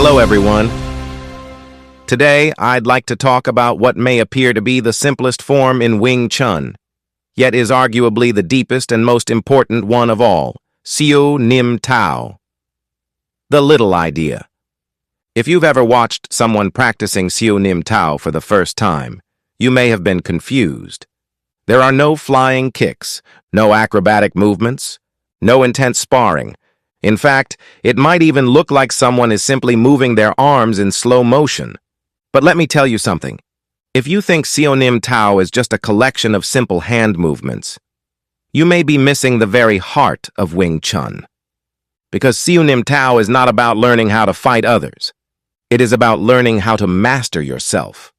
Hello, everyone. Today, I'd like to talk about what may appear to be the simplest form in Wing Chun, yet is arguably the deepest and most important one of all, Siu Nim Tao. The little idea. If you've ever watched someone practicing Siu Nim Tao for the first time, you may have been confused. There are no flying kicks, no acrobatic movements, no intense sparring. In fact, it might even look like someone is simply moving their arms in slow motion. But let me tell you something. If you think Siu Nim Tao is just a collection of simple hand movements, you may be missing the very heart of Wing Chun. Because Siu Nim Tao is not about learning how to fight others. It is about learning how to master yourself.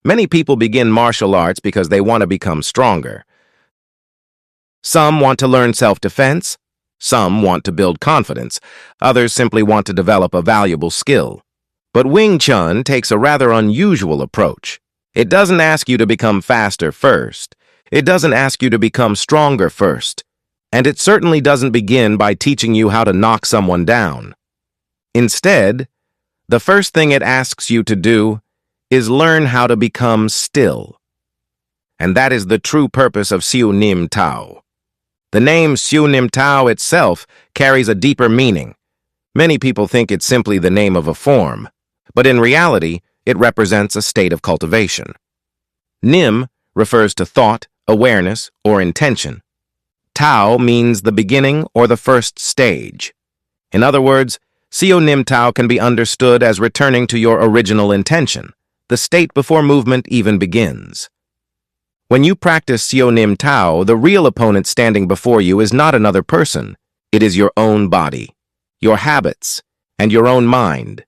Many people begin martial arts because they want to become stronger. Some want to learn self-defense. Some want to build confidence. Others simply want to develop a valuable skill. But Wing Chun takes a rather unusual approach. It doesn't ask you to become faster first. It doesn't ask you to become stronger first. And it certainly doesn't begin by teaching you how to knock someone down. Instead, the first thing it asks you to do is learn how to become still. And that is the true purpose of Siu Nim Tao. The name Siu Nim Tao itself carries a deeper meaning. Many people think it's simply the name of a form, but in reality, it represents a state of cultivation. Nim refers to thought, awareness, or intention. Tao means the beginning or the first stage. In other words, Siu Nim Tao can be understood as returning to your original intention, the state before movement even begins. When you practice Siu Nim Tao, the real opponent standing before you is not another person. It is your own body, your habits, and your own mind.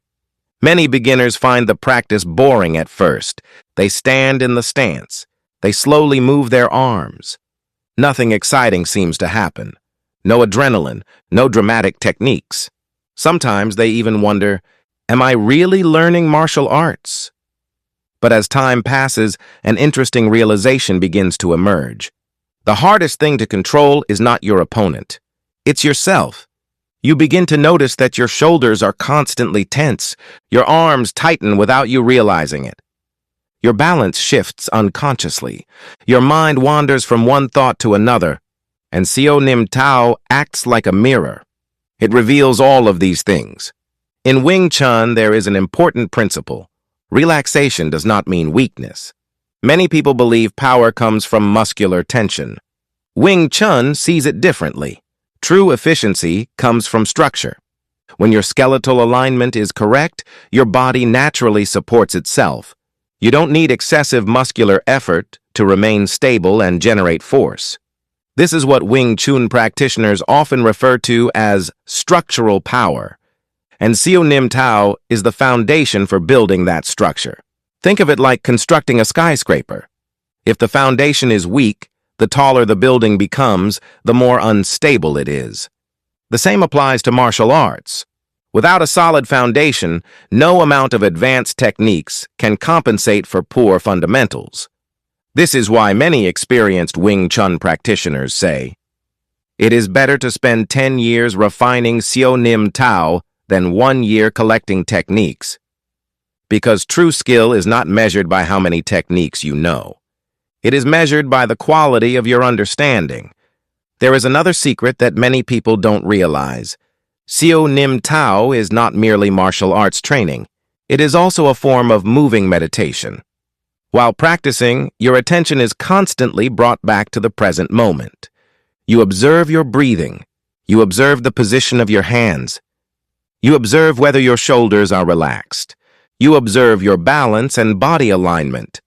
Many beginners find the practice boring at first. They stand in the stance. They slowly move their arms. Nothing exciting seems to happen. No adrenaline, no dramatic techniques. Sometimes they even wonder, am I really learning martial arts? But as time passes, an interesting realization begins to emerge. The hardest thing to control is not your opponent. It's yourself. You begin to notice that your shoulders are constantly tense. Your arms tighten without you realizing it. Your balance shifts unconsciously. Your mind wanders from one thought to another. And Siu Nim Tao acts like a mirror. It reveals all of these things. In Wing Chun, there is an important principle. Relaxation does not mean weakness. Many people believe power comes from muscular tension. Wing Chun sees it differently. True efficiency comes from structure. When your skeletal alignment is correct, your body naturally supports itself. You don't need excessive muscular effort to remain stable and generate force. This is what Wing Chun practitioners often refer to as structural power. And Siu Nim Tao is the foundation for building that structure. Think of it like constructing a skyscraper. If the foundation is weak, the taller the building becomes, the more unstable it is. The same applies to martial arts. Without a solid foundation, no amount of advanced techniques can compensate for poor fundamentals. This is why many experienced Wing Chun practitioners say, it is better to spend 10 years refining Siu Nim Tao than 1 year collecting techniques. Because true skill is not measured by how many techniques you know. It is measured by the quality of your understanding. There is another secret that many people don't realize. Siu Nim Tao is not merely martial arts training. It is also a form of moving meditation. While practicing, your attention is constantly brought back to the present moment. You observe your breathing. You observe the position of your hands. You observe whether your shoulders are relaxed. You observe your balance and body alignment.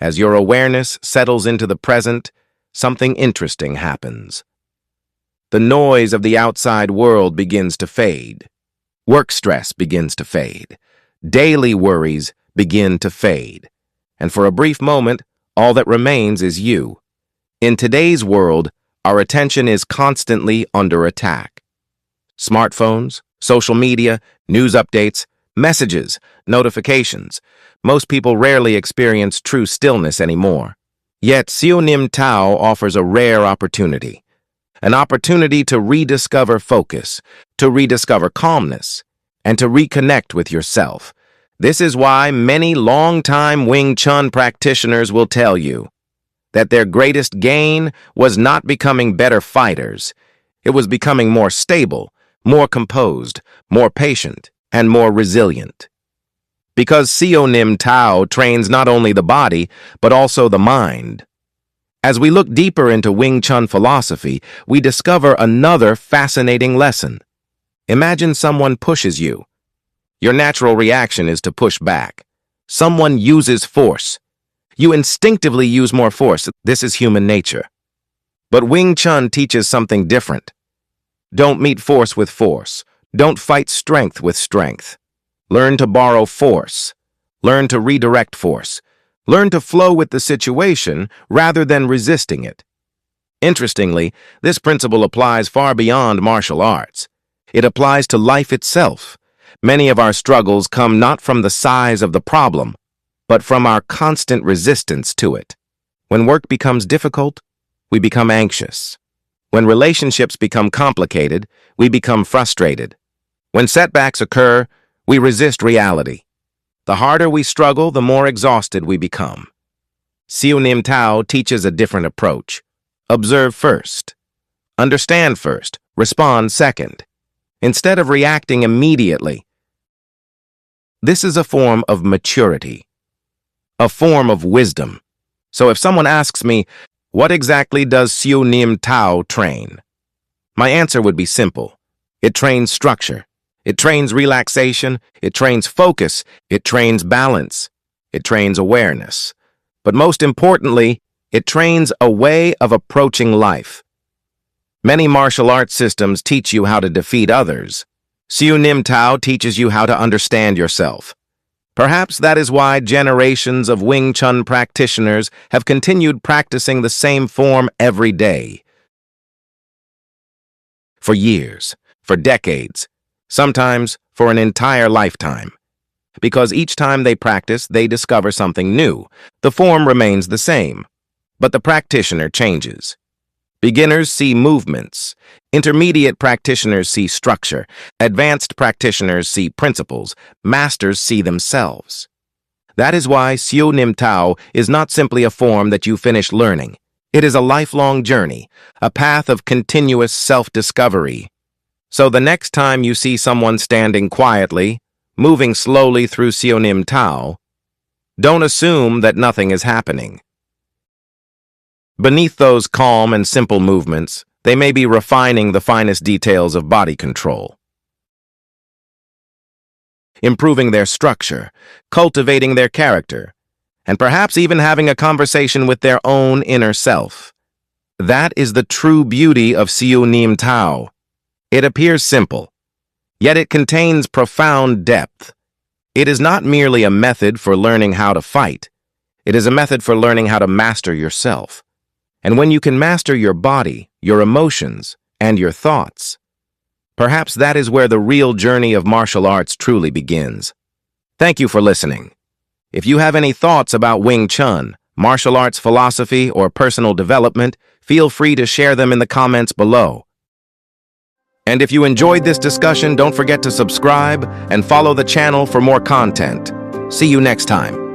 As your awareness settles into the present, something interesting happens. The noise of the outside world begins to fade. Work stress begins to fade. Daily worries begin to fade. And for a brief moment, all that remains is you. In today's world, our attention is constantly under attack. Smartphones, social media, news updates, messages, notifications. Most people rarely experience true stillness anymore. Yet Siu Nim Tao offers a rare opportunity. An opportunity to rediscover focus, to rediscover calmness, and to reconnect with yourself. This is why many long-time Wing Chun practitioners will tell you that their greatest gain was not becoming better fighters. It was becoming more stable, more composed, more patient, and more resilient. Because Siu Nim Tao trains not only the body, but also the mind. As we look deeper into Wing Chun philosophy, we discover another fascinating lesson. Imagine someone pushes you. Your natural reaction is to push back. Someone uses force. You instinctively use more force. This is human nature. But Wing Chun teaches something different. Don't meet force with force. Don't fight strength with strength. Learn to borrow force. Learn to redirect force. Learn to flow with the situation rather than resisting it. Interestingly, this principle applies far beyond martial arts. It applies to life itself. Many of our struggles come not from the size of the problem, but from our constant resistance to it. When work becomes difficult, we become anxious. When relationships become complicated, we become frustrated. When setbacks occur, we resist reality. The harder we struggle, the more exhausted we become. Siu Nim Tao teaches a different approach. Observe first. Understand first. Respond second. Instead of reacting immediately. This is a form of maturity, a form of wisdom. So if someone asks me, what exactly does Siu Nim Tao train? My answer would be simple. It trains structure. It trains relaxation, it trains focus, it trains balance, it trains awareness. But most importantly, it trains a way of approaching life. Many martial arts systems teach you how to defeat others. Siu Nim Tao teaches you how to understand yourself. Perhaps that is why generations of Wing Chun practitioners have continued practicing the same form every day. For years, for decades, sometimes for an entire lifetime. Because each time they practice, they discover something new. The form remains the same, but the practitioner changes. Beginners see movements. Intermediate practitioners see structure. Advanced practitioners see principles. Masters see themselves. That is why Siu Nim Tao is not simply a form that you finish learning. It is a lifelong journey, a path of continuous self-discovery. So the next time you see someone standing quietly, moving slowly through Siu Nim Tao, don't assume that nothing is happening. Beneath those calm and simple movements, they may be refining the finest details of body control, improving their structure, cultivating their character, and perhaps even having a conversation with their own inner self. That is the true beauty of Siu Nim Tao. It appears simple, yet it contains profound depth. It is not merely a method for learning how to fight. It is a method for learning how to master yourself. And when you can master your body, your emotions, and your thoughts, perhaps that is where the real journey of martial arts truly begins. Thank you for listening. If you have any thoughts about Wing Chun, martial arts philosophy, or personal development, feel free to share them in the comments below. And if you enjoyed this discussion, don't forget to subscribe and follow the channel for more content. See you next time.